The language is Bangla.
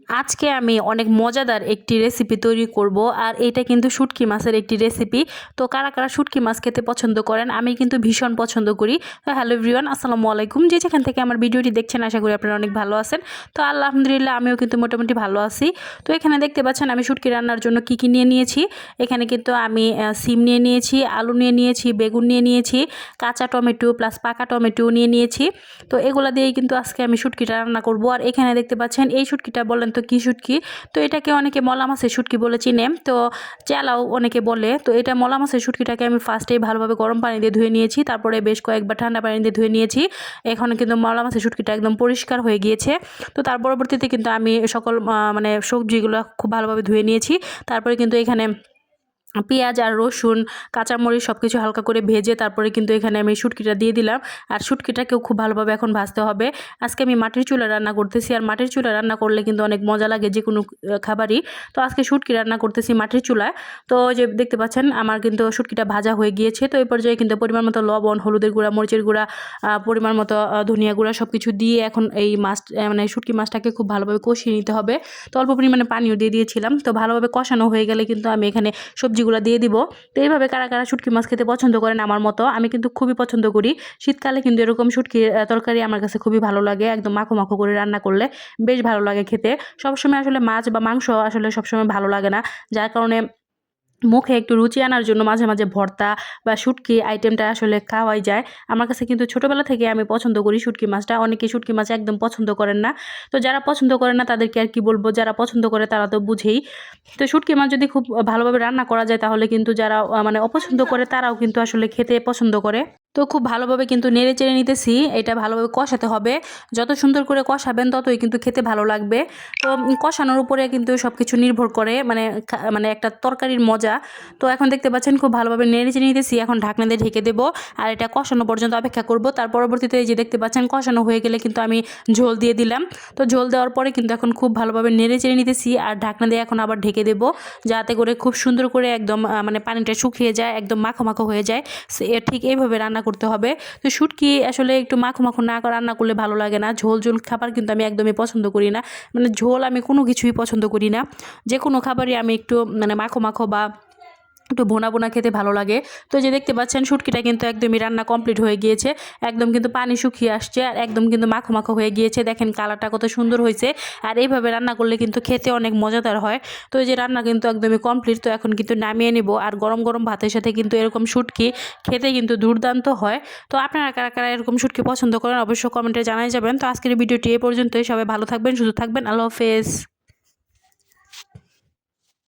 আজকে আমি অনেক মজাদার একটি রেসিপি তৈরি করব আর এটা কিন্তু শুটকি মাছের একটি রেসিপি। তো কারা কারা শুটকি মাছ খেতে পছন্দ করেন? আমি কিন্তু ভীষণ পছন্দ করি। তো হ্যালো এভরিওয়ান, আসসালামু আলাইকুম। যে যেখান থেকে আমার ভিডিওটি দেখছেন আশা করি আপনারা অনেক ভালো আছেন। তো আলহামদুলিল্লাহ আমিও কিন্তু মোটামুটি ভালো আছি। তো এখানে দেখতে পাচ্ছেন আমি শুটকি রান্নার জন্য কি কি নিয়ে নিয়েছি। এখানে কিন্তু আমি সিম নিয়ে নিয়েছি, আলু নিয়ে নিয়েছি, বেগুন নিয়ে নিয়েছি, কাঁচা টমেটো প্লাস পাকা টমেটো নিয়ে নিয়েছি। তো এগুলা দিয়েই কিন্তু আজকে আমি শুটকিটা রান্না করব। আর এখানে দেখতে পাচ্ছেন এই শুটকিটা বলেন তো কি শুটকি? তো এটাকে অনেকে মলা মাছের শুটকি বলে চিনে, তো চেলাও অনেকে বলে। তো এটা মলা মাছের শুটকিটাকে আমি ফার্স্টেই ভালোভাবে গরম পানি দিয়ে ধুয়ে নিয়েছি, তারপরে বেশ কয়েকবার ঠান্ডা পানি দিয়ে ধুয়ে নিয়েছি। এখন কিন্তু মলা মাছের শুটকিটা একদম পরিষ্কার হয়ে গিয়েছে। তো তার পরবর্তীতে কিন্তু আমি সকল মানে সবজিগুলো খুব ভালোভাবে ধুয়ে নিয়েছি। তারপরে কিন্তু এখানে পেঁয়াজ আর রসুন, কাঁচামরিচ সব কিছু হালকা করে ভেজে তারপরে কিন্তু এখানে আমি শুটকিটা দিয়ে দিলাম। আর শুটকিটাকেও খুব ভালোভাবে এখন ভাজতে হবে। আজকে আমি মাটির চুলায় রান্না করতেছি, আর মাটির চুলায় রান্না করলে কিন্তু অনেক মজা লাগে যে কোনো খাবারই। তো আজকে শুটকি রান্না করতেছি মাটির চুলায়। তো যে দেখতে পাচ্ছেন আমার কিন্তু শুটকিটা ভাজা হয়ে গিয়েছে। তো এই পর্যায়ে কিন্তু পরিমাণ মতো লবণ, হলুদের গুঁড়া, মরিচের গুঁড়া, পরিমাণ মতো ধনিয়া গুঁড়া সব কিছু দিয়ে এখন এই মাছ মানে শুটকি মাছটাকে খুব ভালোভাবে কষিয়ে নিতে হবে। তো অল্প পরিমাণে পানিও দিয়ে দিয়েছিলাম। তো ভালোভাবে কষানো হয়ে গেলে কিন্তু আমি এখানে সবজিগুলো দিয়ে দিব। তো এইভাবে কারা কারা শুটকি মাছ খেতে পছন্দ করেন আমার মতো? আমি কিন্তু খুবই পছন্দ করি। শীতকালে কিন্তু এরকম শুটকির তরকারি আমার কাছে খুবই ভালো লাগে। একদম মাখো মাখো করে রান্না করলে বেশ ভালো লাগে খেতে। সবসময় আসলে মাছ বা মাংস আসলে সবসময় ভালো লাগে না। যার কারণে মুখে একটু রুচি আনার জন্য মাঝে মাঝে ভর্তা বা শুটকি আইটেমটা আসলে খাওয়াই যায়। আমার কাছে কিন্তু ছোটোবেলা থেকে আমি পছন্দ করি শুটকি মাছটা। অনেকে শুটকি মাছ একদম পছন্দ করেন না। তো যারা পছন্দ করে না তাদেরকে আর কি বলবো, যারা পছন্দ করে তারা তো বুঝেই। তো শুটকি মাছ যদি খুব ভালোভাবে রান্না করা যায় তাহলে কিন্তু যারা মানে অপছন্দ করে তারাও কিন্তু আসলে খেতে পছন্দ করে। তো খুব ভালোভাবে কিন্তু নেড়ে চেড়ে নিতেছি। এটা ভালোভাবে কষাতে হবে। যত সুন্দর করে কষাবেন ততই কিন্তু খেতে ভালো লাগবে। তো কষানোর উপরে কিন্তু সব কিছু নির্ভর করে, মানে একটা তরকারির মজা। তো এখন দেখতে পাচ্ছেন খুব ভালোভাবে নেড়ে চেড়ে নিতেছি। এখন ঢাকনা দিয়ে ঢেকে দেবো আর এটা কষানো পর্যন্ত অপেক্ষা করব। তার পরবর্তীতে এই যে দেখতে পাচ্ছেন কষানো হয়ে গেলে কিন্তু আমি ঝোল দিয়ে দিলাম। তো ঝোল দেওয়ার পরে কিন্তু এখন খুব ভালোভাবে নেড়ে চেড়ে নিতেছি আর ঢাকনা দিয়ে এখন আবার ঢেকে দেবো, যাতে করে খুব সুন্দর করে একদম মানে পানিটা শুকিয়ে যায়, একদম মাখো মাখো হয়ে যায়। ঠিক এইভাবে রান্না করতে হবে। তো শুটকি আসলে একটু মাখো মাখো না রান্না করলে ভালো লাগে না। ঝোল ঝোল খাবার কিন্তু আমি একদমই পছন্দ করি না। মানে ঝোল আমি কোনো কিছুই পছন্দ করি না। যে কোনো খাবারই আমি একটু মানে মাখো মাখো বা একটু ভোনা ভোনা খেতে ভালো লাগে। তো যে দেখতে পাচ্ছেন শুটকিটা কিন্তু একদমই রান্না কমপ্লিট হয়ে গিয়েছে। একদম কিন্তু পানি শুকিয়ে আসছে আর একদম কিন্তু মাখো মাখো হয়ে গিয়েছে। দেখেন কালারটা কত সুন্দর হয়েছে। আর এইভাবে রান্না করলে কিন্তু খেতে অনেক মজাদার হয়। তো এই যে রান্না কিন্তু একদমই কমপ্লিট। তো এখন কিন্তু নামিয়ে নিব। আর গরম গরম ভাতের সাথে কিন্তু এরকম শুটকি খেতে কিন্তু দুর্দান্ত হয়। তো আপনারা কারা কারা এরকম শুটকি পছন্দ করেন অবশ্যই কমেন্টে জানাই যাবেন। তো আজকের ভিডিওটি এ পর্যন্তই। সবাই ভালো থাকবেন, সুস্থ থাকবেন। আল্লাহ হাফেজ।